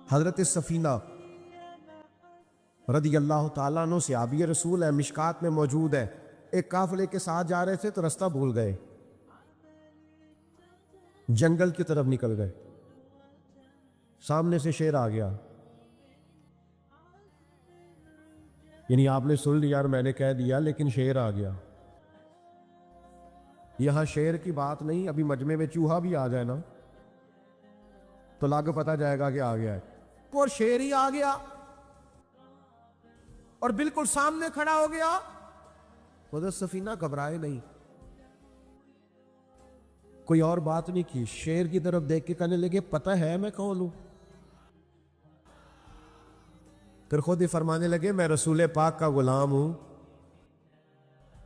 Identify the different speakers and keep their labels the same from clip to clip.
Speaker 1: حضرت سفینہ رضی اللہ تعالیٰ عنہ صحابی رسول ہے، مشکات میں موجود ہے۔ ایک قافلے کے ساتھ جا رہے تھے تو رستہ بھول گئے، جنگل کی طرف نکل گئے، سامنے سے شیر آ گیا۔ یعنی آپ نے سن لیا اور میں نے کہہ دیا، لیکن شیر آ گیا۔ یہاں شیر کی بات نہیں، ابھی مجمع میں چوہا بھی آ جائے نا تو لاگ پتہ جائے گا کہ آ گیا ہے۔ اور شیر ہی آ گیا اور بالکل سامنے کھڑا ہو گیا۔ حضرت سفینہ گھبرائے نہیں، کوئی اور بات نہیں کی، شیر کی طرف دیکھ کے کہنے لگے پتہ ہے میں کون ہوں؟ پھر خود ہی فرمانے لگے میں رسول پاک کا غلام ہوں۔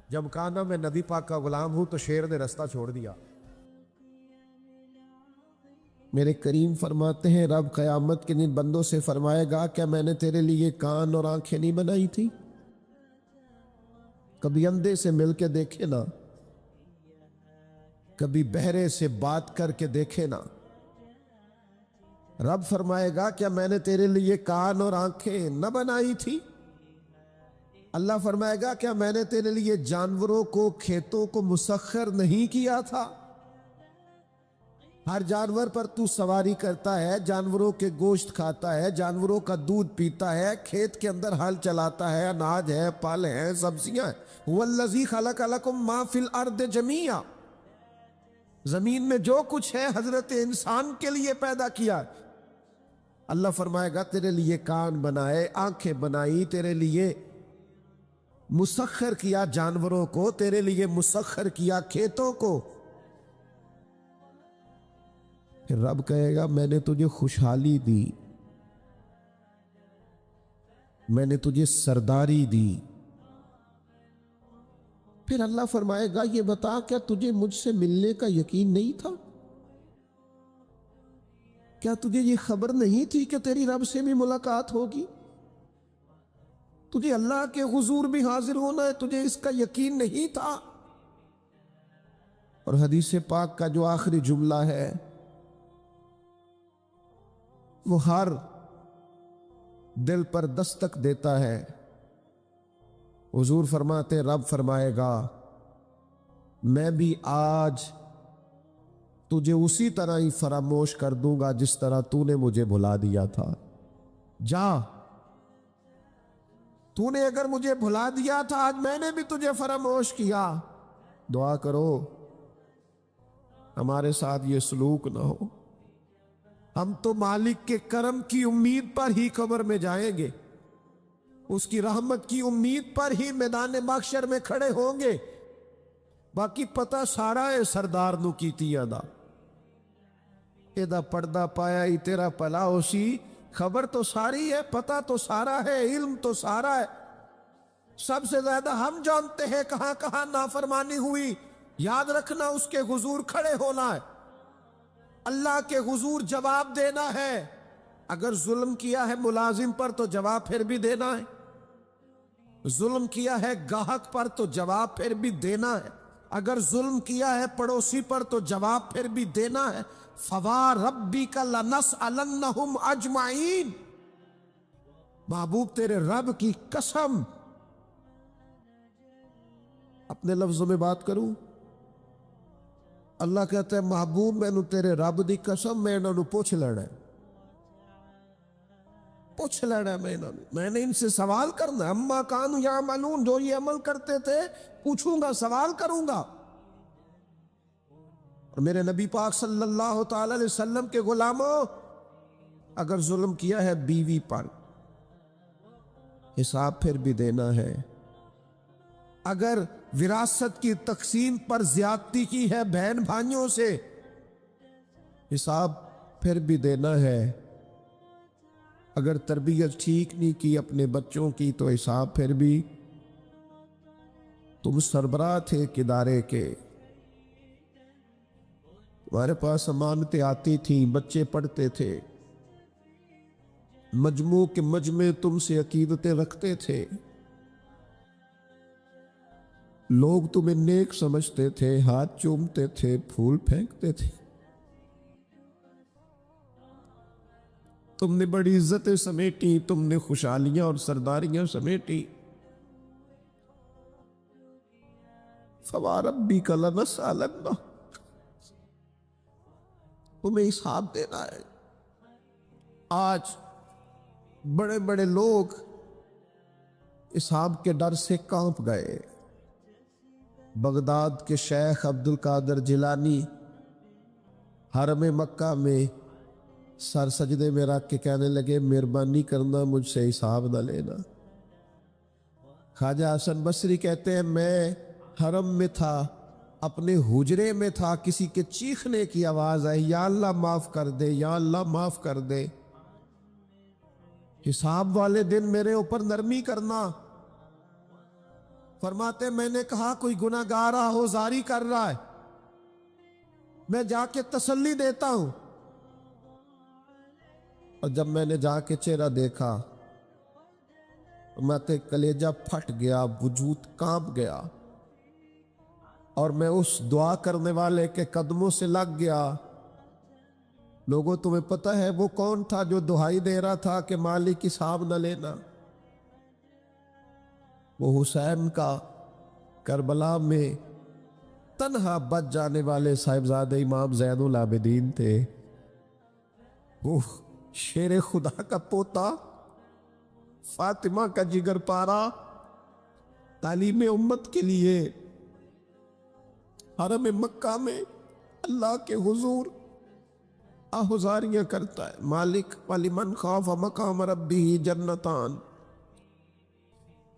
Speaker 1: جب کہا نا میں نبی پاک کا غلام ہوں تو شیر نے رستہ چھوڑ دیا۔ میرے کریم فرماتے ہیں رب قیامت کے دن بندوں سے فرمائے گا کیا میں نے تیرے لیے کان اور آنکھیں نہیں بنائی تھی؟ کبھی اندھے سے مل کے دیکھے نا، کبھی بہرے سے بات کر کے دیکھے نا۔ رب فرمائے گا کیا میں نے تیرے لیے کان اور آنکھیں نہ بنائی تھی؟ اللہ فرمائے گا کیا میں نے تیرے لیے جانوروں کو، کھیتوں کو مسخر نہیں کیا تھا؟ ہر جانور پر تو سواری کرتا ہے، جانوروں کے گوشت کھاتا ہے، جانوروں کا دودھ پیتا ہے، کھیت کے اندر ہل چلاتا ہے، اناج ہے، پھل ہیں، سبزیاں ہیں۔ وَالَّذِي خَلَقَ لَكُم مَّا فِي الْأَرْضِ جَمِيعًا، زمین میں جو کچھ ہے حضرت انسان کے لیے پیدا کیا۔ اللہ فرمائے گا تیرے لیے کان بنائے، آنکھیں بنائی، تیرے لیے مسخر کیا جانوروں کو، تیرے لیے مسخر کیا کھیتوں کو۔ پھر رب کہے گا میں نے تجھے خوشحالی دی، میں نے تجھے سرداری دی۔ پھر اللہ فرمائے گا یہ بتا کیا تجھے مجھ سے ملنے کا یقین نہیں تھا؟ کیا تجھے یہ خبر نہیں تھی کہ تیری رب سے بھی ملاقات ہوگی؟ تجھے اللہ کے حضور بھی حاضر ہونا ہے، تجھے اس کا یقین نہیں تھا؟ اور حدیث پاک کا جو آخری جملہ ہے وہ ہر دل پر دستک دیتا ہے۔ حضور فرماتے رب فرمائے گا میں بھی آج تجھے اسی طرح ہی فراموش کر دوں گا جس طرح تو نے مجھے بھلا دیا تھا۔ جا، تو نے اگر مجھے بھلا دیا تھا آج میں نے بھی تجھے فراموش کیا۔ دعا کرو ہمارے ساتھ یہ سلوک نہ ہو۔ ہم تو مالک کے کرم کی امید پر ہی قبر میں جائیں گے، اس کی رحمت کی امید پر ہی میدان محشر میں کھڑے ہوں گے۔ باقی پتہ سارا ہے سردار نو کیتی ادا، ایدہ پردہ پایا ہی تیرا پلا ہوسی۔ خبر تو ساری ہے، پتہ تو سارا ہے، علم تو سارا ہے۔ سب سے زیادہ ہم جانتے ہیں کہاں کہاں نافرمانی ہوئی۔ یاد رکھنا اس کے حضور کھڑے ہونا ہے، اللہ کے حضور جواب دینا ہے۔ اگر ظلم کیا ہے ملازم پر تو جواب پھر بھی دینا ہے، ظلم کیا ہے گاہک پر تو جواب پھر بھی دینا ہے، اگر ظلم کیا ہے پڑوسی پر تو جواب پھر بھی دینا ہے۔ فَوَرَبِّكَ لَنَسْأَلَنَّهُمْ أَجْمَعِينَ، محبوب تیرے رب کی قسم، اپنے لفظوں میں بات کروں، اللہ کہتا ہے محبوب میں نے تیرے رب دی قسم میں انہوں نے پوچھ لینا ہے، پوچھ لینا ہے میں نے ان سے سوال کرنا ہے۔ اما کانوا یعملون، جو یہ عمل کرتے تھے پوچھوں گا، سوال کروں گا۔ اور میرے نبی پاک صلی اللہ تعالی علیہ وسلم کے غلاموں، اگر ظلم کیا ہے بیوی پر حساب پھر بھی دینا ہے، اگر وراثت کی تقسیم پر زیادتی کی ہے بہن بھائیوں سے حساب پھر بھی دینا ہے، اگر تربیت ٹھیک نہیں کی اپنے بچوں کی تو حساب پھر بھی۔ تم سربراہ تھے ایک ادارے کے، تمہارے پاس امانتیں آتی تھیں، بچے پڑھتے تھے، مجموع کے مجمع تم سے عقیدتیں رکھتے تھے، لوگ تمہیں نیک سمجھتے تھے، ہاتھ چومتے تھے، پھول پھینکتے تھے۔ تم نے بڑی عزتیں سمیٹی، تم نے خوشحالیاں اور سرداریاں سمیٹی۔ فَوَرَبِّكَ لَنَسْأَلَنَّهُمْ، تمہیں حساب دینا ہے۔ آج بڑے بڑے لوگ حساب کے ڈر سے کانپ گئے۔ بغداد کے شیخ عبد القادر جیلانی حرم مکہ میں سر سجدے میں رکھ کے کہنے لگے مہربانی کرنا مجھ سے حساب نہ لینا۔ خواجہ حسن بصری کہتے ہیں میں حرم میں تھا، اپنے حجرے میں تھا، کسی کے چیخنے کی آواز آئی، یا اللہ معاف کر دے، یا اللہ معاف کر دے، حساب والے دن میرے اوپر نرمی کرنا۔ فرماتے میں نے کہا کوئی گناہ گار آہوزاری کر رہا ہے، میں جا کے تسلی دیتا ہوں۔ اور جب میں نے جا کے چہرہ دیکھا، ماتے کلیجہ پھٹ گیا، وجود کانپ گیا، اور میں اس دعا کرنے والے کے قدموں سے لگ گیا۔ لوگوں تمہیں پتہ ہے وہ کون تھا جو دہائی دے رہا تھا کہ مالک حساب نہ لینا؟ وہ حسین کا کربلا میں تنہا بچ جانے والے صاحبزادے امام زین العابدین تھے۔ وہ شیر خدا کا پوتا، فاطمہ کا جگر پارا، تعلیم امت کے لیے حرم مکہ میں اللہ کے حضور آہوزاریاں کرتا ہے۔ مالک وَلِمَنْ خَافَ مَقَامَ رَبِّهِ جَنَّتَانِ،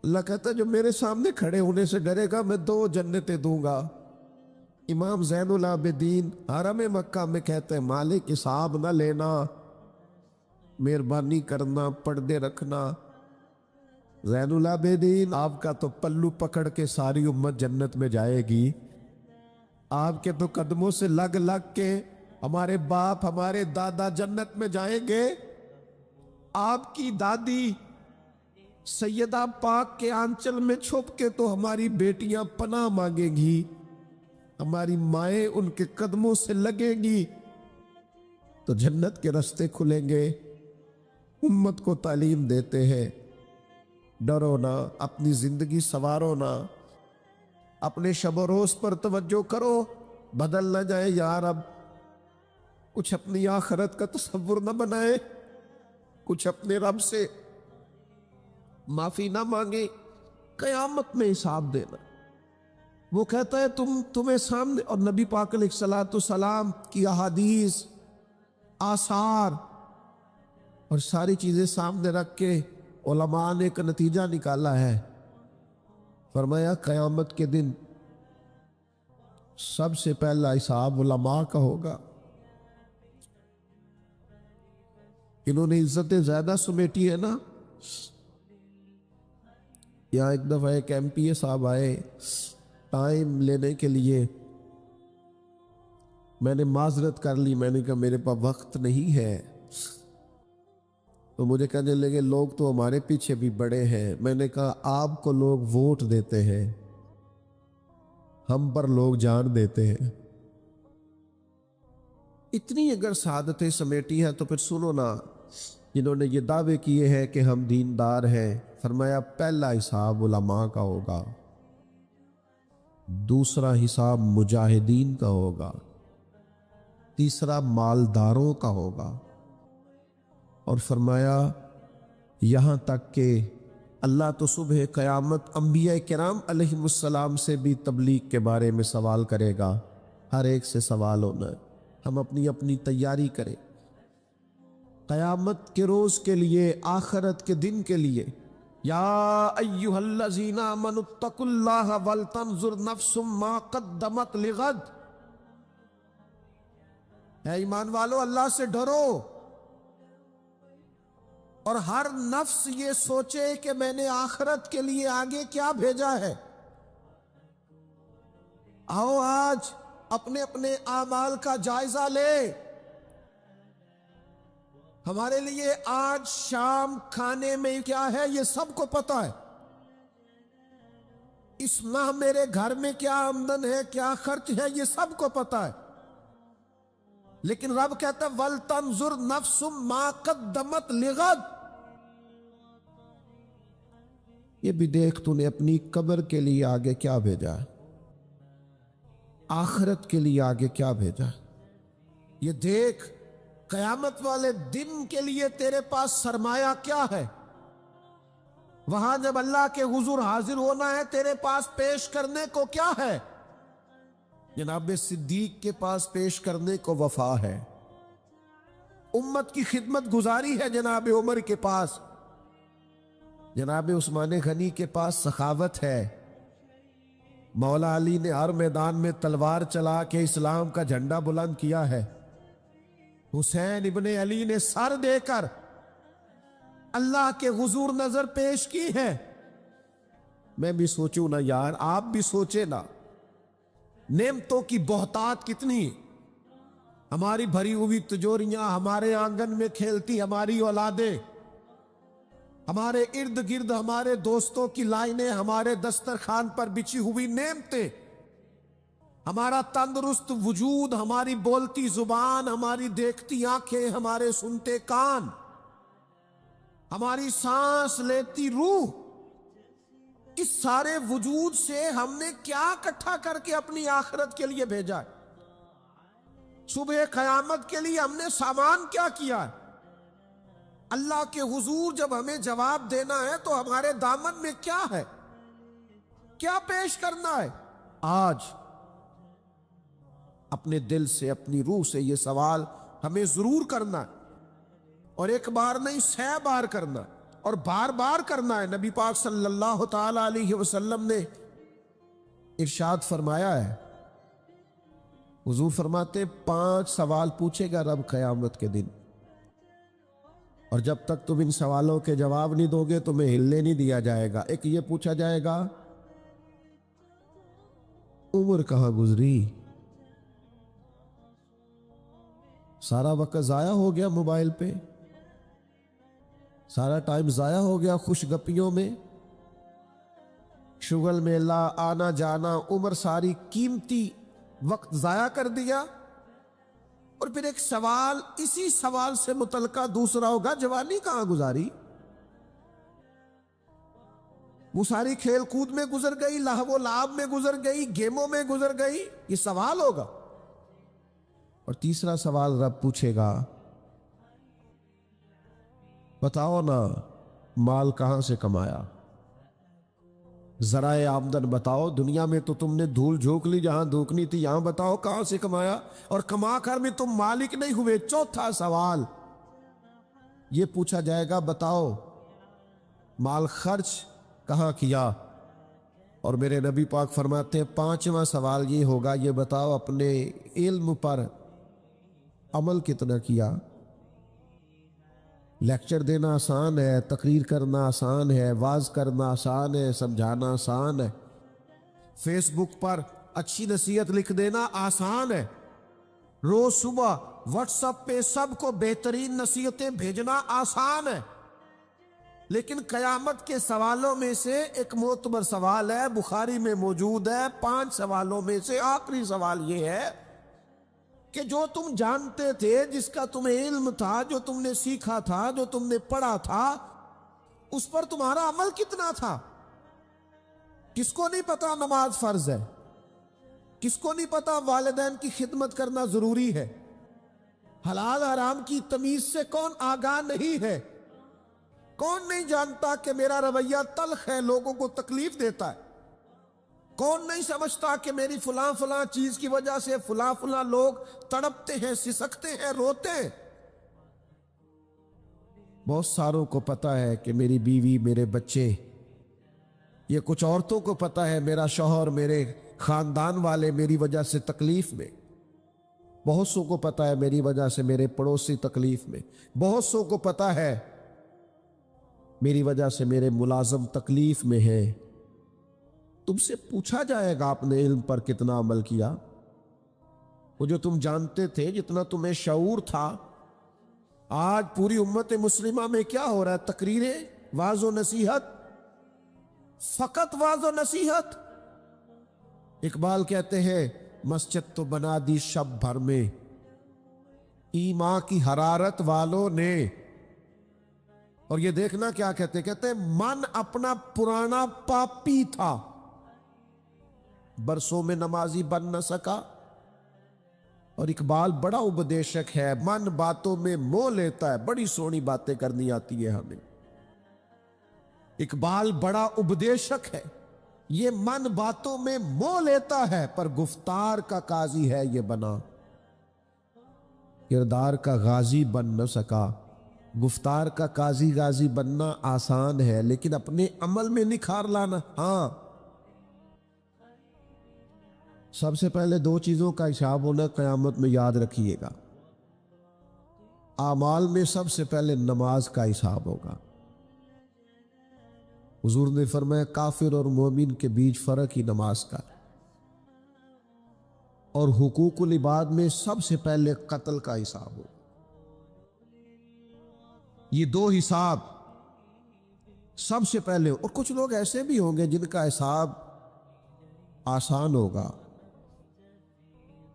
Speaker 1: اللہ کہتا ہے جو میرے سامنے کھڑے ہونے سے ڈرے گا میں 2 جنتیں دوں گا۔ امام زین العابدین حرم مکہ میں کہتے ہیں مالک حساب نہ لینا، مہربانی کرنا، پردے رکھنا۔ زین العابدین آپ کا تو پلو پکڑ کے ساری امت جنت میں جائے گی، آپ کے تو قدموں سے لگ لگ کے ہمارے باپ ہمارے دادا جنت میں جائیں گے۔ آپ کی دادی سیدہ پاک کے آنچل میں چھپ کے تو ہماری بیٹیاں پناہ مانگیں گی، ہماری مائیں ان کے قدموں سے لگیں گی، تو جنت کے راستے کھلیں گے۔ امت کو تعلیم دیتے ہیں ڈرو نہ، اپنی زندگی سنوارو نہ، اپنے شب و روز پر توجہ کرو، بدل نہ جائے یار۔ اب کچھ اپنی آخرت کا تصور نہ بنائے، کچھ اپنے رب سے معافی نہ مانگے، قیامت میں حساب دینا۔ وہ کہتا ہے تمہیں سامنے، اور نبی پاک علیہ الصلوۃ والسلام کی احادیث، آثار اور ساری چیزیں سامنے رکھ کے علماء نے ایک نتیجہ نکالا ہے۔ فرمایا قیامت کے دن سب سے پہلا حساب علماء کا ہوگا۔ انہوں نے عزتیں زیادہ سمیٹی ہے نا۔ یہاں ایک دفعہ ایک ایم پی اے صاحب آئے ٹائم لینے کے لیے، میں نے معذرت کر لی، میں نے کہا میرے پاس وقت نہیں ہے، تو مجھے کہنے لگے لوگ تو ہمارے پیچھے بھی بڑے ہیں۔ میں نے کہا آپ کو لوگ ووٹ دیتے ہیں، ہم پر لوگ جان دیتے ہیں۔ اتنی اگر سعادتیں سمیٹی ہیں تو پھر سنو نا، جنہوں نے یہ دعوے کیے ہیں کہ ہم دیندار ہیں، فرمایا پہلا حساب علماء کا ہوگا، دوسرا حساب مجاہدین کا ہوگا، تیسرا مالداروں کا ہوگا، اور فرمایا یہاں تک کہ اللہ تو صبح قیامت انبیاء کرام علیہ السلام سے بھی تبلیغ کے بارے میں سوال کرے گا۔ ہر ایک سے سوال ہونا ہے، ہم اپنی اپنی تیاری کریں قیامت کے روز کے لیے، آخرت کے دن کے لیے۔ یا ایھا الذین آمنوا اتقوا اللہ ولتنظر نفس ما قدمت لغد، اے ایمان والو اللہ سے ڈرو، اور ہر نفس یہ سوچے کہ میں نے آخرت کے لیے آگے کیا بھیجا ہے۔ آؤ آج اپنے اپنے اعمال کا جائزہ لے۔ ہمارے لیے آج شام کھانے میں کیا ہے یہ سب کو پتا ہے، اس ماہ میرے گھر میں کیا آمدن ہے، کیا خرچ ہے، یہ سب کو پتا ہے۔ لیکن رب کہتا ہے وَلْتَنْظُرْ نَفْسٌ مَا قَدَّمَتْ لِغَدٍ، یہ بھی دیکھ تو نے اپنی قبر کے لیے آگے کیا بھیجا ہے، آخرت کے لیے آگے کیا بھیجا ہے۔ یہ دیکھ قیامت والے دن کے لیے تیرے پاس سرمایہ کیا ہے، وہاں جب اللہ کے حضور حاضر ہونا ہے تیرے پاس پیش کرنے کو کیا ہے۔ جناب صدیق کے پاس پیش کرنے کو وفا ہے، امت کی خدمت گزاری ہے جناب عمر کے پاس، جناب عثمان غنی کے پاس سخاوت ہے، مولا علی نے ہر میدان میں تلوار چلا کے اسلام کا جھنڈا بلند کیا ہے، حسین ابن علی نے سر دے کر اللہ کے حضور نظر پیش کی ہے۔ میں بھی سوچوں نا یار، آپ بھی سوچے نا، نعمتوں کی بہتات کتنی، ہماری بھری ہوئی تجوریاں، ہمارے آنگن میں کھیلتی ہماری اولادیں، ہمارے ارد گرد ہمارے دوستوں کی لائنیں، ہمارے دسترخوان پر بچھی ہوئی نعمتیں، ہمارا تندرست وجود، ہماری بولتی زبان، ہماری دیکھتی آنکھیں، ہمارے سنتے کان، ہماری سانس لیتی روح، اس سارے وجود سے ہم نے کیا اکٹھا کر کے اپنی آخرت کے لیے بھیجا ہے؟ صبح قیامت کے لیے ہم نے سامان کیا کیا ہے؟ اللہ کے حضور جب ہمیں جواب دینا ہے تو ہمارے دامن میں کیا ہے، کیا پیش کرنا ہے؟ آج اپنے دل سے، اپنی روح سے یہ سوال ہمیں ضرور کرنا ہے، اور ایک بار نہیں 100 بار کرنا ہے، اور بار بار کرنا ہے۔ نبی پاک صلی اللہ تعالی علیہ وسلم نے ارشاد فرمایا ہے، حضور فرماتے ہیں 5 سوال پوچھے گا رب قیامت کے دن، اور جب تک تم ان سوالوں کے جواب نہیں دو گے تمہیں ہلنے نہیں دیا جائے گا۔ ایک یہ پوچھا جائے گا عمر کہاں گزری، سارا وقت ضائع ہو گیا موبائل پہ، سارا ٹائم ضائع ہو گیا خوش گپیوں میں، شغل میلہ، آنا جانا، عمر ساری قیمتی وقت ضائع کر دیا۔ اور پھر ایک سوال، اسی سوال سے متعلقہ دوسرا ہوگا جوانی کہاں گزاری، وہ ساری کھیل کود میں گزر گئی، لہو و لعب میں گزر گئی، گیموں میں گزر گئی، یہ سوال ہوگا۔ اور تیسرا سوال رب پوچھے گا بتاؤ نا مال کہاں سے کمایا، ذرائع آمدن بتاؤ، دنیا میں تو تم نے دھول جھونک لی جہاں دھونکنی تھی، یہاں بتاؤ کہاں سے کمایا، اور کما کر بھی تم مالک نہیں ہوئے۔ چوتھا سوال یہ پوچھا جائے گا بتاؤ مال خرچ کہاں کیا، اور میرے نبی پاک فرماتے ہیں 5واں سوال یہ ہوگا یہ بتاؤ اپنے علم پر عمل کتنا کیا۔ لیکچر دینا آسان ہے، تقریر کرنا آسان ہے، واعظ کرنا آسان ہے، سمجھانا آسان ہے، فیس بک پر اچھی نصیحت لکھ دینا آسان ہے، روز صبح واٹس ایپ پہ سب کو بہترین نصیحتیں بھیجنا آسان ہے، لیکن قیامت کے سوالوں میں سے ایک معتبر سوال ہے، بخاری میں موجود ہے، 5 سوالوں میں سے آخری سوال یہ ہے کہ جو تم جانتے تھے، جس کا تمہیں علم تھا، جو تم نے سیکھا تھا، جو تم نے پڑھا تھا، اس پر تمہارا عمل کتنا تھا؟ کس کو نہیں پتا نماز فرض ہے؟ کس کو نہیں پتا والدین کی خدمت کرنا ضروری ہے؟ حلال حرام کی تمیز سے کون آگاہ نہیں ہے؟ کون نہیں جانتا کہ میرا رویہ تلخ ہے، لوگوں کو تکلیف دیتا ہے؟ کون نہیں سمجھتا کہ میری فلاں فلاں چیز کی وجہ سے فلاں فلاں لوگ تڑپتے ہیں، سسکتے ہیں، روتے ہیں؟ بہت ساروں کو پتا ہے کہ میری بیوی، میرے بچے، یہ کچھ عورتوں کو پتا ہے میرا شوہر، میرے خاندان والے میری وجہ سے تکلیف میں، بہت سو کو پتا ہے میری وجہ سے میرے پڑوسی تکلیف میں، بہت سو کو پتا ہے میری وجہ سے میرے ملازم تکلیف میں ہے۔ تم سے پوچھا جائے گا اپنے علم پر کتنا عمل کیا، وہ جو تم جانتے تھے، جتنا تمہیں شعور تھا۔ آج پوری امت مسلمہ میں کیا ہو رہا ہے؟ تقریریں، واعظ و نصیحت، فقط واعظ و نصیحت۔ اقبال کہتے ہیں مسجد تو بنا دی شب بھر میں، ایمان کی حرارت والوں نے. اور یہ دیکھنا کیا کہتے من اپنا پرانا پاپی تھا، برسوں میں نمازی بن نہ سکا. اور اقبال بڑا اپدیشک ہے، من باتوں میں موہ لیتا ہے. بڑی سونی باتیں کرنی آتی ہے ہمیں. اقبال بڑا اپدیشک ہے. یہ من باتوں میں موہ لیتا ہے پر گفتار کا قاضی ہے یہ بنا. کردار کا غازی بن نہ سکا. گفتار کا قاضی غازی بننا آسان ہے، لیکن اپنے عمل میں نکھار لانا. ہاں، سب سے پہلے دو چیزوں کا حساب ہونا قیامت میں، یاد رکھیے گا. اعمال میں سب سے پہلے نماز کا حساب ہوگا. حضور نے فرمایا کافر اور مومن کے بیچ فرق ہی نماز کا ہے. اور حقوق العباد میں سب سے پہلے قتل کا حساب ہو. یہ دو حساب سب سے پہلے. اور کچھ لوگ ایسے بھی ہوں گے جن کا حساب آسان ہوگا.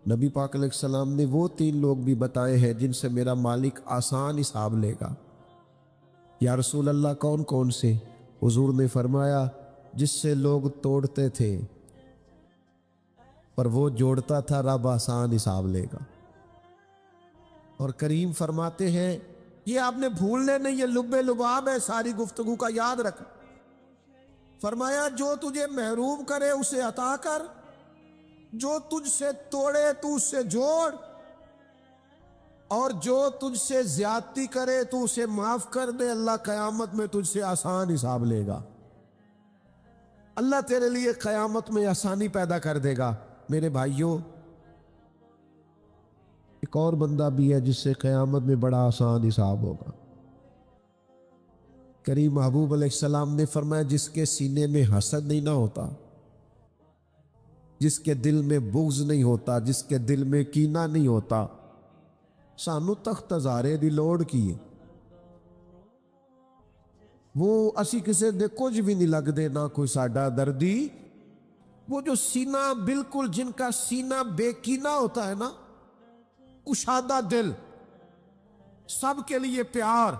Speaker 1: نبی پاک علیہ السلام نے وہ 3 لوگ بھی بتائے ہیں جن سے میرا مالک آسان حساب لے گا. یا رسول اللہ کون کون سے؟ حضور نے فرمایا جس سے لوگ توڑتے تھے پر وہ جوڑتا تھا، رب آسان حساب لے گا. اور کریم فرماتے ہیں یہ آپ نے بھولنے نہیں، یہ لب لباب ہے ساری گفتگو کا، یاد رکھ. فرمایا جو تجھے محروم کرے اسے عطا کر، جو تجھ سے توڑے تو اس سے جوڑ، اور جو تجھ سے زیادتی کرے تو اسے معاف کر دے. اللہ قیامت میں تجھ سے آسان حساب لے گا. اللہ تیرے لیے قیامت میں آسانی پیدا کر دے گا. میرے بھائیوں، ایک اور بندہ بھی ہے جس سے قیامت میں بڑا آسان حساب ہوگا. کریم محبوب علیہ السلام نے فرمایا جس کے سینے میں حسد نہیں نہ ہوتا، جس کے دل میں بغض نہیں ہوتا، جس کے دل میں کینہ نہیں ہوتا، سانو تخت ہزارے دی لوڑ کی ہے. وہ اسی کسے دے کچھ بھی نہیں لگ دے، نہ کوئی ساڈا دردی. وہ جو سینہ بالکل، جن کا سینہ بے کینہ ہوتا ہے نا، کشادہ دل، سب کے لیے پیار،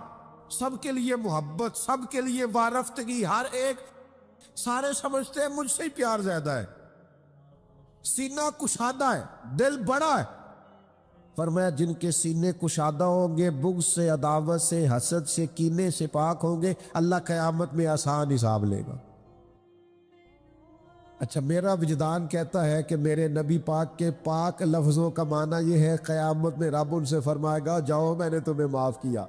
Speaker 1: سب کے لیے محبت، سب کے لیے وارفتگی، ہر ایک، سارے سمجھتے ہیں مجھ سے ہی پیار زیادہ ہے. سینہ کشادہ ہے، دل بڑا ہے. فرمایا جن کے سینے کشادہ ہوں گے، بغض سے، عداوت سے، حسد سے، کینے سے پاک ہوں گے، اللہ قیامت میں آسان حساب لے گا. اچھا، میرا وجدان کہتا ہے کہ میرے نبی پاک کے پاک لفظوں کا معنی یہ ہے قیامت میں رب ان سے فرمائے گا جاؤ میں نے تمہیں معاف کیا.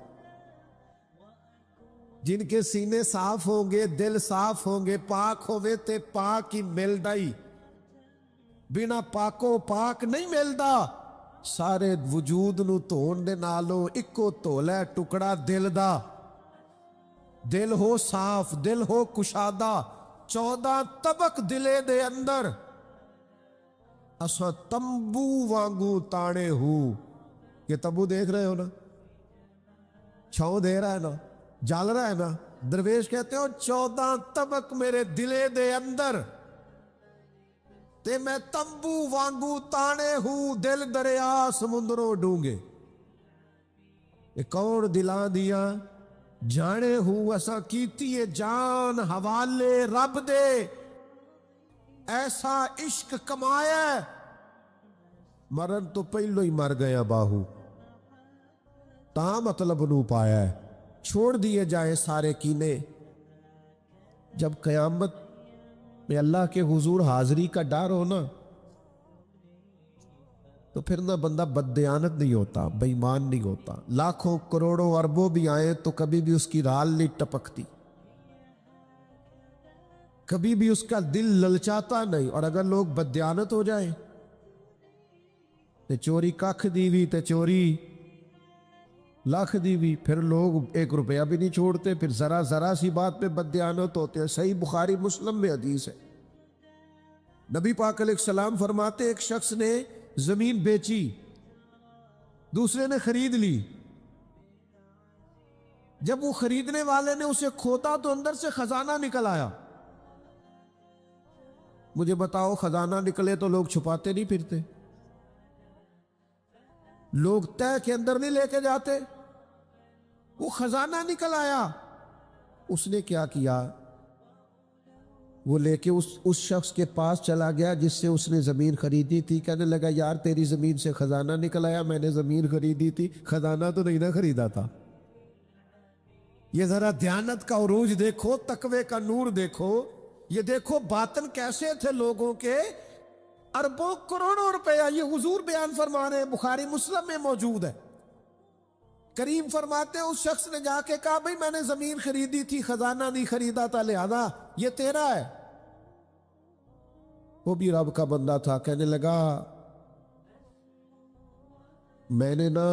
Speaker 1: جن کے سینے صاف ہوں گے، دل صاف ہوں گے، پاک ہوئے تے پاک ہی ملدا ہی، بنا پاکوں پاک نہیں ملدا. سارے وجود نو دھون دے نالوں اکو دھولا ٹکڑا دل دا. دل ہو صاف، دل ہو کشادہ. 14 طبق دلے دے اندر اسا تمبو وانگو تانے ہو. یہ تمبو دیکھ رہے ہو نا، چھاؤں دے رہا ہے نا، جل رہا ہے نا. درویش کہتے ہو 14 طبق میرے دلے دے اندر تے میں تمبو وانگو تانے ہوں، دل دریا سمندروں ڈونگے. یہ کون دلان دیا جانے ہوں اسا کیتی ہے جان حوالے رب دے. ایسا عشق کمایا مرن تو پہلو ہی مر گیا باہو، تا مطلب نو پایا ہے. چھوڑ دیے جائیں سارے کینے. جب قیامت میں اللہ کے حضور حاضری کا ڈر ہو نا، تو پھر نہ بندہ بددیانت نہیں ہوتا، بے ایمان نہیں ہوتا. لاکھوں کروڑوں اربوں بھی آئیں تو کبھی بھی اس کی رال نہیں ٹپکتی، کبھی بھی اس کا دل للچاتا نہیں. اور اگر لوگ بددیانت ہو جائیں تے چوری ککھ دی بھی تے چوری لاکھ دی بھی، پھر لوگ 1 روپیہ بھی نہیں چھوڑتے. پھر ذرا ذرا سی بات پہ بددیانت ہوتے ہیں. صحیح بخاری مسلم میں حدیث ہے. نبی پاک علیہ السلام فرماتے ایک شخص نے زمین بیچی، دوسرے نے خرید لی. جب وہ خریدنے والے نے اسے کھودا تو اندر سے خزانہ نکل آیا. مجھے بتاؤ خزانہ نکلے تو لوگ چھپاتے نہیں پھرتے؟ لوگ تہ کے اندر نہیں لے کے جاتے؟ وہ خزانہ نکل آیا. اس نے کیا کیا؟ وہ لے کے اس شخص کے پاس چلا گیا جس سے اس نے زمین خریدی تھی. کہنے لگا یار تیری زمین سے خزانہ نکل آیا, میں نے زمین خریدی تھی, خزانہ تو نہیں نہ خریدا تھا. یہ ذرا دیانت کا عروج دیکھو, تقوی کا نور دیکھو. یہ دیکھو باطن کیسے تھے لوگوں کے, اربوں کروڑوں روپیہ. یہ حضور بیان فرما رہے ہیں, بخاری مسلم میں موجود ہے. کریم فرماتے ہیں اس شخص نے جا کے کہا بھئی میں نے زمین خریدی تھی, خزانہ نہیں خریدا تھا, لہذا یہ تیرا ہے. وہ بھی رب کا بندہ تھا. کہنے لگا میں نے نا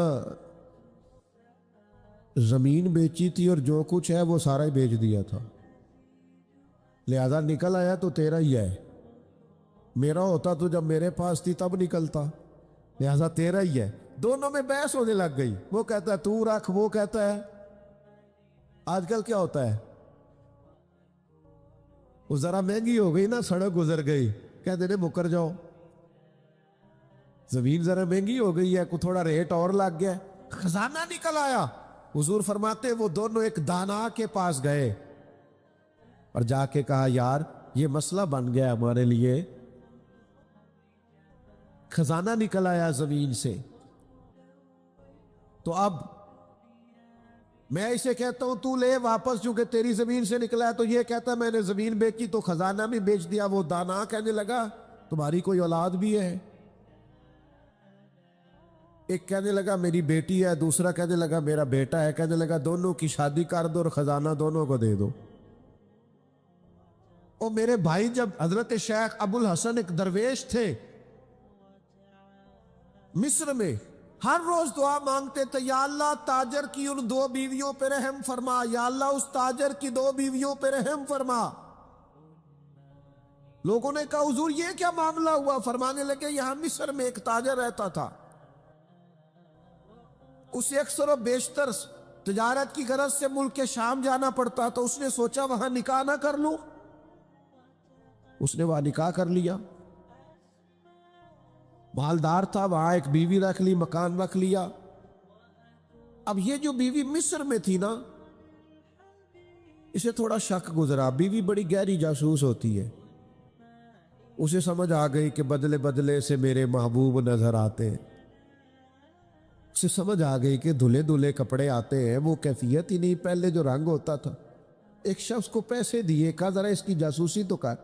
Speaker 1: زمین بیچی تھی اور جو کچھ ہے وہ سارا ہی بیچ دیا تھا, لہذا نکل آیا تو تیرا ہی ہے. میرا ہوتا تو جب میرے پاس تھی تب نکلتا, لہذا تیرا ہی ہے. دونوں میں بحث ہونے لگ گئی. وہ کہتا ہے تو رکھ, وہ کہتا ہے. آج کل کیا ہوتا ہے, وہ ذرا مہنگی ہو گئی نا, سڑک گزر گئی, کہتے ہیں مکر جاؤ. زمین ذرا مہنگی ہو گئی ہے, کو تھوڑا ریٹ اور لگ گیا, خزانہ نکل آیا. حضور فرماتے وہ دونوں ایک دانا کے پاس گئے اور جا کے کہا یار یہ مسئلہ بن گیا ہمارے لیے, خزانہ نکل آیا زمین سے, تو اب میں اسے کہتا ہوں تو لے واپس, چونکہ تیری زمین سے نکلا ہے. تو یہ کہتا ہے میں نے زمین بیچی تو خزانہ بھی بیچ دیا. وہ دانا کہنے لگا تمہاری کوئی اولاد بھی ہے؟ ایک کہنے لگا میری بیٹی ہے, دوسرا کہنے لگا میرا بیٹا ہے. کہنے لگا دونوں کی شادی کر دو اور خزانہ دونوں کو دے دو. اور میرے بھائی جب حضرت شیخ ابو الحسن ایک درویش تھے مصر میں, ہر روز دعا مانگتے تھے یا اللہ تاجر کی ان 2 بیویوں پہ رحم فرما, یا اللہ اس تاجر کی 2 بیویوں پہ رحم فرما. لوگوں نے کہا حضور یہ کیا معاملہ ہوا؟ فرمانے لگے یہاں مصر میں ایک تاجر رہتا تھا, اسے اکثر و بیشتر تجارت کی غرض سے ملک شام جانا پڑتا, تو اس نے سوچا وہاں نکاح نہ کر لوں. اس نے وہاں نکاح کر لیا. مالدار تھا, وہاں ایک بیوی رکھ لی, مکان رکھ لیا. اب یہ جو بیوی مصر میں تھی نا, اسے تھوڑا شک گزرا. بیوی بڑی گہری جاسوس ہوتی ہے. اسے سمجھ آ گئی کہ بدلے بدلے سے میرے محبوب نظر آتے ہیں. اسے سمجھ آ گئی کہ دھلے دھلے کپڑے آتے ہیں, وہ کیفیت ہی نہیں پہلے جو رنگ ہوتا تھا. ایک شخص کو پیسے دیے, کہا ذرا اس کی جاسوسی تو کر.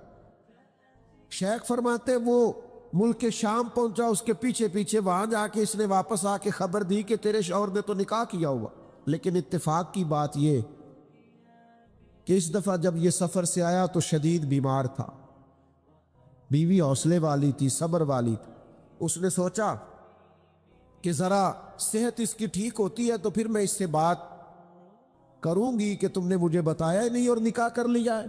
Speaker 1: شیخ فرماتے وہ ملک شام پہنچا, اس کے پیچھے پیچھے وہاں جا کے اس نے واپس آ کے خبر دی کہ تیرے شوہر نے تو نکاح کیا ہوا. لیکن اتفاق کی بات یہ کہ اس دفعہ جب یہ سفر سے آیا تو شدید بیمار تھا. بیوی حوصلے والی تھی, صبر والی تھی. اس نے سوچا کہ ذرا صحت اس کی ٹھیک ہوتی ہے تو پھر میں اس سے بات کروں گی کہ تم نے مجھے بتایا ہی نہیں اور نکاح کر لیا ہے.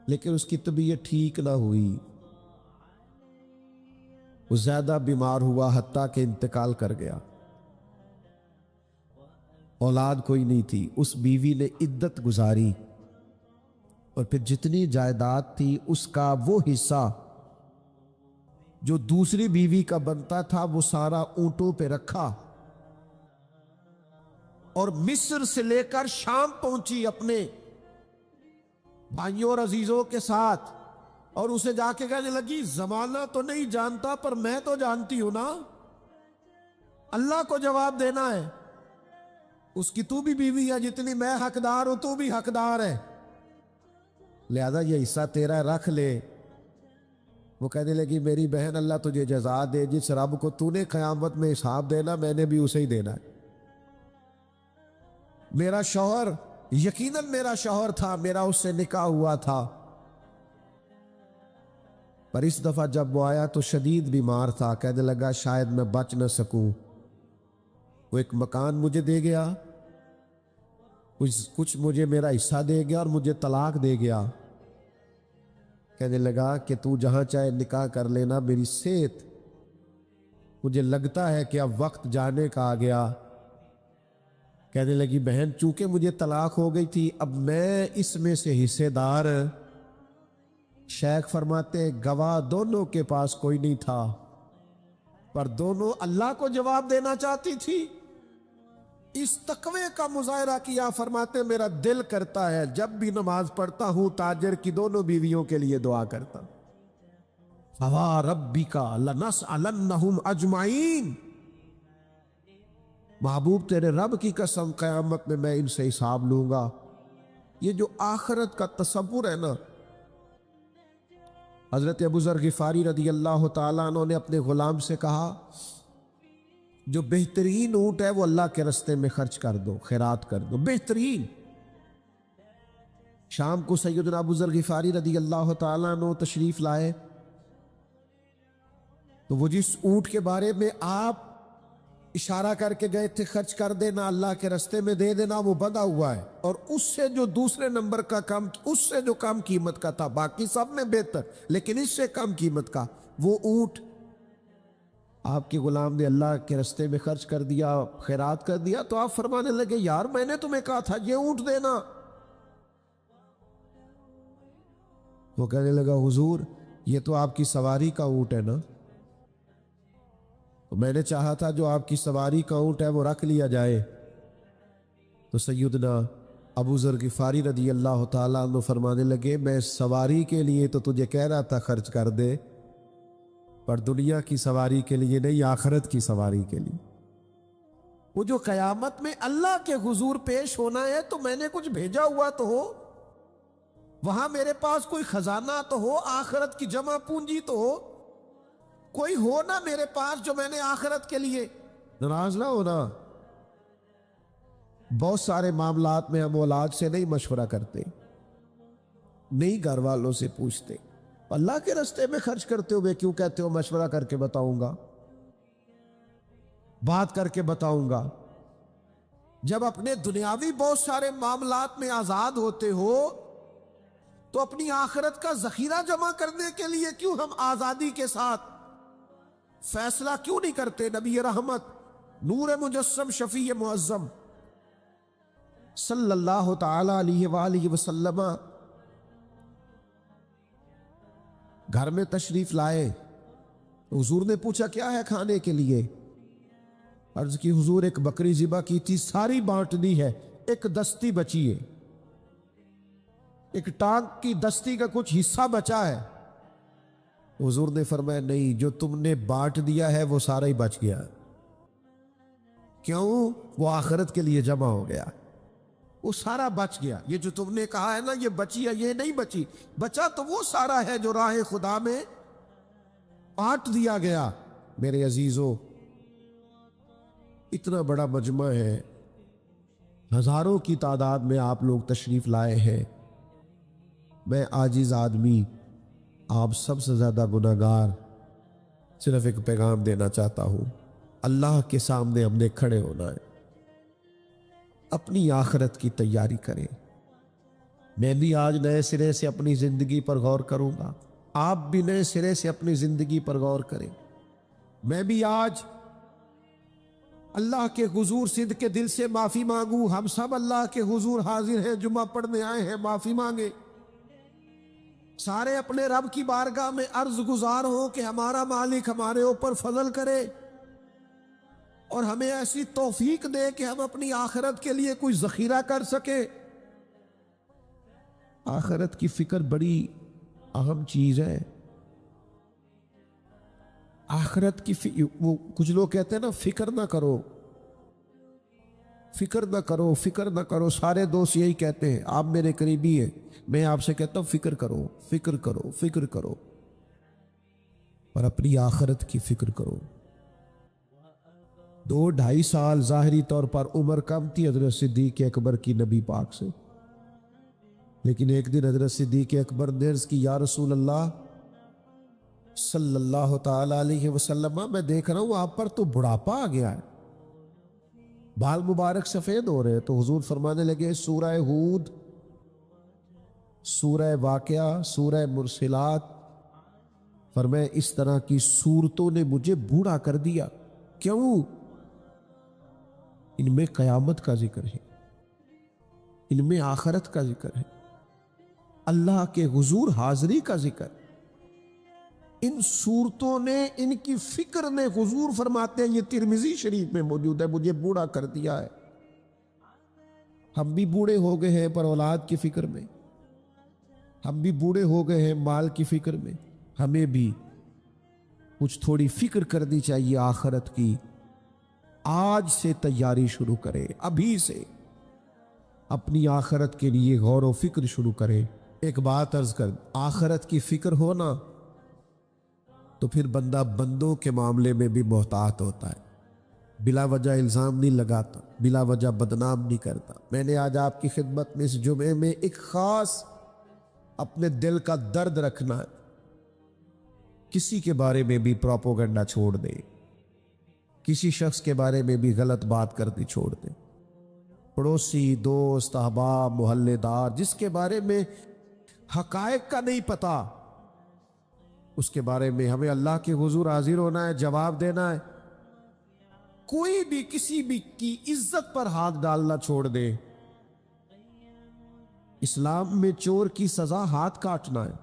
Speaker 1: لیکن اس کی طبیعت ٹھیک نہ ہوئی, وہ زیادہ بیمار ہوا حتیٰ کہ انتقال کر گیا. اولاد کوئی نہیں تھی. اس بیوی نے عدت گزاری اور پھر جتنی جائیداد تھی اس کا وہ حصہ جو دوسری بیوی کا بنتا تھا وہ سارا اونٹوں پہ رکھا اور مصر سے لے کر شام پہنچی اپنے بھائیوں اور عزیزوں کے ساتھ. اور اسے جا کے کہنے لگی زمانہ تو نہیں جانتا پر میں تو جانتی ہوں نا, اللہ کو جواب دینا ہے. اس کی تو بھی بیوی ہے, جتنی میں حقدار ہوں تو بھی حقدار ہے, لہذا یہ حصہ تیرا ہے, رکھ لے. وہ کہنے لگی میری بہن اللہ تجھے جزا دے, جس رب کو تو نے قیامت میں حساب دینا میں نے بھی اسے ہی دینا ہے. میرا شوہر یقیناً میرا شوہر تھا, میرا اس سے نکاح ہوا تھا, پر اس دفعہ جب وہ آیا تو شدید بیمار تھا. کہنے لگا شاید میں بچ نہ سکوں. وہ ایک مکان مجھے دے گیا, کچھ مجھے میرا حصہ دے گیا اور مجھے طلاق دے گیا. کہنے لگا کہ تو جہاں چاہے نکاح کر لینا, میری صحت مجھے لگتا ہے کہ اب وقت جانے کا آ گیا. کہنے لگی بہن چونکہ مجھے طلاق ہو گئی تھی اب میں اس میں سے حصے دار. شیخ فرماتے گواہ دونوں کے پاس کوئی نہیں تھا. پر دونوں اللہ کو جواب دینا چاہتی تھی۔ اس تقوی کا مظاہرہ کیا، فرماتے میرا دل کرتا ہے جب بھی نماز پڑھتا ہوں تاجر کی دونوں بیویوں کے لیے دعا کرتا ہوں، فَوَا رَبِّكَ لَنَسْأَلَنَّهُمْ أَجْمَعِينَ، محبوب تیرے رب کی قسم قیامت میں ان سے حساب لوں گا۔ یہ جو آخرت کا تصور ہے نا، حضرت ابو ذر غفاری رضی اللہ تعالیٰ عنہ نے اپنے غلام سے کہا جو بہترین اونٹ ہے وہ اللہ کے رستے میں خرچ کر دو، خیرات کر دو، بہترین۔ شام کو سیدنا ابو ذر غفاری رضی اللہ تعالیٰ عنہ تشریف لائے تو وہ جس اونٹ کے بارے میں آپ اشارہ کر کے گئے تھے خرچ کر دینا، اللہ کے رستے میں دے دینا، وہ بندھا ہوا ہے، اور اس سے جو دوسرے نمبر کا کم، اس سے جو کم قیمت کا تھا، باقی سب میں بہتر لیکن اس سے کم قیمت کا وہ اونٹ آپ کے غلام نے اللہ کے رستے میں خرچ کر دیا، خیرات کر دیا۔ تو آپ فرمانے لگے یار میں نے تمہیں کہا تھا یہ اونٹ دینا۔ وہ کہنے لگا حضور یہ تو آپ کی سواری کا اونٹ ہے نا، تو میں نے چاہا تھا جو آپ کی سواری کا اونٹ ہے وہ رکھ لیا جائے۔ تو سیدنا ابو ذر غفاری رضی اللہ تعالیٰ عنہ فرمانے لگے میں سواری کے لیے تو تجھے کہہ رہا تھا خرچ کر دے، پر دنیا کی سواری کے لیے نہیں، آخرت کی سواری کے لیے۔ وہ جو قیامت میں اللہ کے حضور پیش ہونا ہے تو میں نے کچھ بھیجا ہوا تو ہو، وہاں میرے پاس کوئی خزانہ تو ہو، آخرت کی جمع پونجی تو ہو، کوئی ہو نا میرے پاس جو میں نے آخرت کے لیے۔ ناراض نہ ہونا، بہت سارے معاملات میں ہم اولاد سے نہیں مشورہ کرتے، نہیں گھر والوں سے پوچھتے، اللہ کے راستے میں خرچ کرتے ہوئے کیوں کہتے ہو مشورہ کر کے بتاؤں گا، بات کر کے بتاؤں گا۔ جب اپنے دنیاوی بہت سارے معاملات میں آزاد ہوتے ہو تو اپنی آخرت کا ذخیرہ جمع کرنے کے لیے کیوں ہم آزادی کے ساتھ فیصلہ کیوں نہیں کرتے؟ نبی رحمت نور مجسم شفیع معظم صلی اللہ تعالی علیہ وآلہ وسلم گھر میں تشریف لائے، حضور نے پوچھا کیا ہے کھانے کے لیے؟ عرض کی حضور ایک بکری ذبح کی تھی، ساری بانٹنی ہے، ایک دستی بچی ہے، ایک ٹانگ کی دستی کا کچھ حصہ بچا ہے۔ حضور نے فرمایا نہیں، جو تم نے بانٹ دیا ہے وہ سارا ہی بچ گیا۔ کیوں؟ وہ آخرت کے لیے جمع ہو گیا، وہ سارا بچ گیا۔ یہ جو تم نے کہا ہے نا یہ بچی ہے، یہ نہیں بچی، بچا تو وہ سارا ہے جو راہ خدا میں بانٹ دیا گیا۔ میرے عزیزو، اتنا بڑا مجمع ہے، ہزاروں کی تعداد میں آپ لوگ تشریف لائے ہیں، میں عاجز آدمی، آپ سب سے زیادہ گناہگار، صرف ایک پیغام دینا چاہتا ہوں، اللہ کے سامنے ہم نے کھڑے ہونا ہے، اپنی آخرت کی تیاری کریں۔ میں بھی آج نئے سرے سے اپنی زندگی پر غور کروں گا، آپ بھی نئے سرے سے اپنی زندگی پر غور کریں۔ میں بھی آج اللہ کے حضور صدق کے دل سے معافی مانگوں، ہم سب اللہ کے حضور حاضر ہیں، جمعہ پڑھنے آئے ہیں، معافی مانگے، سارے اپنے رب کی بارگاہ میں عرض گزار ہوں کہ ہمارا مالک ہمارے اوپر فضل کرے اور ہمیں ایسی توفیق دے کہ ہم اپنی آخرت کے لیے کوئی ذخیرہ کر سکے۔ آخرت کی فکر بڑی اہم چیز ہے۔ آخرت کی وہ کچھ لوگ کہتے ہیں نا فکر نہ کرو، فکر نہ کرو، فکر نہ کرو، سارے دوست یہی کہتے ہیں، آپ میرے قریبی ہیں، میں آپ سے کہتا ہوں فکر کرو، فکر کرو، فکر کرو، اور اپنی آخرت کی فکر کرو۔ 2-2.5 سال ظاہری طور پر عمر کم تھی حضرت صدیق اکبر کی نبی پاک سے، لیکن ایک دن حضرت صدیق اکبر نے عرض کی یا رسول اللہ صلی اللہ تعالی علیہ وسلم، میں دیکھ رہا ہوں آپ پر تو بڑھاپا آ گیا ہے، بال مبارک سفید ہو رہے، تو حضور فرمانے لگے سورہ ہود، سورہ واقعہ، سورہ مرسلات، فرمایا اس طرح کی صورتوں نے مجھے بوڑھا کر دیا۔ کیوں؟ ان میں قیامت کا ذکر ہے، ان میں آخرت کا ذکر ہے، اللہ کے حضور حاضری کا ذکر، ان صورتوں نے، ان کی فکر نے، حضور فرماتے ہیں، یہ ترمذی شریف میں موجود ہے، مجھے بوڑھا کر دیا ہے۔ ہم بھی بوڑھے ہو گئے ہیں پر اولاد کی فکر میں، ہم بھی بوڑھے ہو گئے ہیں مال کی فکر میں۔ ہمیں بھی کچھ تھوڑی فکر کرنی چاہیے آخرت کی۔ آج سے تیاری شروع کرے، ابھی سے اپنی آخرت کے لیے غور و فکر شروع کرے۔ ایک بات عرض کر، آخرت کی فکر ہونا تو پھر بندہ بندوں کے معاملے میں بھی محتاط ہوتا ہے، بلا وجہ الزام نہیں لگاتا، بلا وجہ بدنام نہیں کرتا۔ میں نے آج آپ کی خدمت میں اس جمعے میں ایک خاص اپنے دل کا درد رکھنا ہے، کسی کے بارے میں بھی پروپیگنڈا چھوڑ دے، کسی شخص کے بارے میں بھی غلط بات کرنی چھوڑ دے، پڑوسی، دوست، احباب، محلے دار، جس کے بارے میں حقائق کا نہیں پتا، اس کے بارے میں ہمیں اللہ کے حضور حاضر ہونا ہے، جواب دینا ہے۔ کوئی بھی کسی بھی کی عزت پر ہاتھ ڈالنا چھوڑ دے۔ اسلام میں چور کی سزا ہاتھ کاٹنا ہے،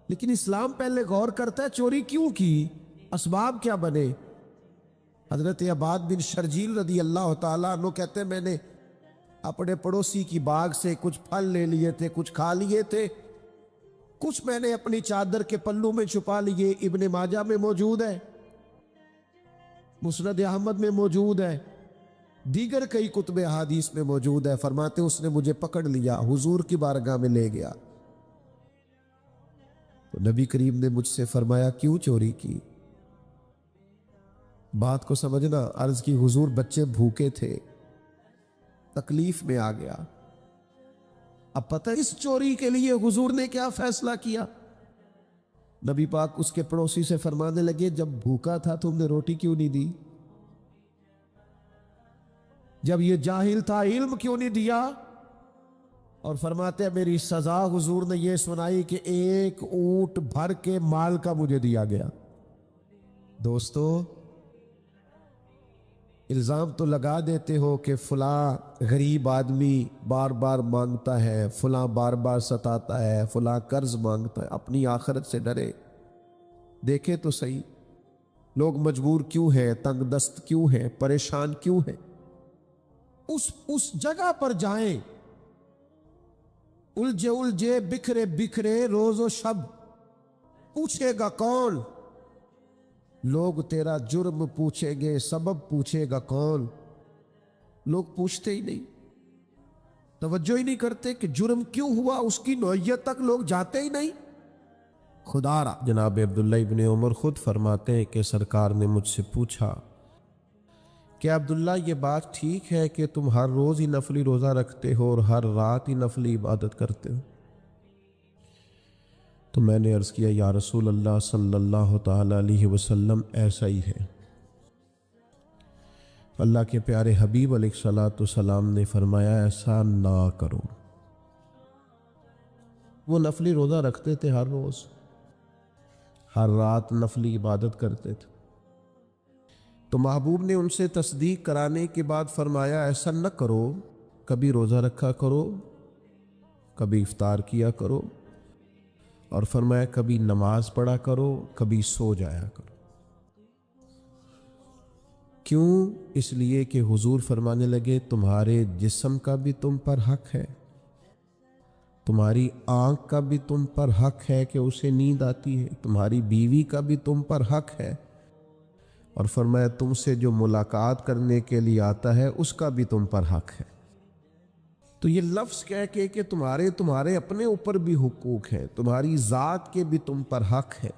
Speaker 1: لیکن اسلام پہلے غور کرتا ہے چوری کیوں کی، اسباب کیا بنے۔ حضرت عباد بن شرجیل رضی اللہ تعالیٰ عنہ کہتے ہیں، میں نے اپنے پڑوسی کی باغ سے کچھ پھل لے لیے تھے، کچھ کھا لیے تھے، کچھ میں نے اپنی چادر کے پلوں میں چھپا لیے۔ ابن ماجہ میں موجود ہے، مسند احمد میں موجود ہے، دیگر کئی کتب احادیث میں موجود ہے۔ فرماتے اس نے مجھے پکڑ لیا، حضور کی بارگاہ میں لے گیا، تو نبی کریم نے مجھ سے فرمایا کیوں چوری کی؟ بات کو سمجھنا۔ عرض کی حضور بچے بھوکے تھے، تکلیف میں آ گیا۔ اب پتہ اس چوری کے لیے حضور نے کیا فیصلہ کیا؟ نبی پاک اس کے پڑوسی سے فرمانے لگے، جب بھوکا تھا تم نے روٹی کیوں نہیں دی؟ جب یہ جاہل تھا علم کیوں نہیں دیا؟ اور فرماتے ہیں میری سزا حضور نے یہ سنائی کہ ایک اونٹ بھر کے مال کا مجھے دیا گیا۔ دوستو، الزام تو لگا دیتے ہو کہ فلاں غریب آدمی بار بار مانگتا ہے، فلاں بار بار ستاتا ہے، فلاں قرض مانگتا ہے۔ اپنی آخرت سے ڈرے، دیکھے تو صحیح لوگ مجبور کیوں ہیں، تنگ دست کیوں ہیں، پریشان کیوں ہیں۔ اس جگہ پر جائیں، الجھے الجھے، بکھرے بکھرے، روز و شب، پوچھے گا کون؟ لوگ تیرا جرم پوچھیں گے، سبب پوچھے گا کون؟ لوگ پوچھتے ہی نہیں، توجہ ہی نہیں کرتے کہ جرم کیوں ہوا، اس کی نوعیت تک لوگ جاتے ہی نہیں۔ خدا را جناب عبداللہ ابن عمر خود فرماتے ہیں کہ سرکار نے مجھ سے پوچھا کہ عبداللہ یہ بات ٹھیک ہے کہ تم ہر روز ہی نفلی روزہ رکھتے ہو اور ہر رات ہی نفلی عبادت کرتے ہو؟ تو میں نے عرض کیا یا رسول اللہ صلی اللہ تعالی علیہ وسلم ایسا ہی ہے۔ اللہ کے پیارے حبیب علیہ الصلوۃ والسلام نے فرمایا ایسا نہ کرو۔ وہ نفلی روزہ رکھتے تھے، ہر روز ہر رات نفلی عبادت کرتے تھے۔ تو محبوب نے ان سے تصدیق کرانے کے بعد فرمایا ایسا نہ کرو، کبھی روزہ رکھا کرو، کبھی افطار کیا کرو، اور فرمایا کبھی نماز پڑھا کرو، کبھی سو جایا کرو۔ کیوں؟ اس لیے کہ حضور فرمانے لگے تمہارے جسم کا بھی تم پر حق ہے، تمہاری آنکھ کا بھی تم پر حق ہے کہ اسے نیند آتی ہے، تمہاری بیوی کا بھی تم پر حق ہے، اور فرمایا تم سے جو ملاقات کرنے کے لیے آتا ہے اس کا بھی تم پر حق ہے۔ تو یہ لفظ کہہ کے کہ تمہارے اپنے اوپر بھی حقوق ہیں، تمہاری ذات کے بھی تم پر حق ہے۔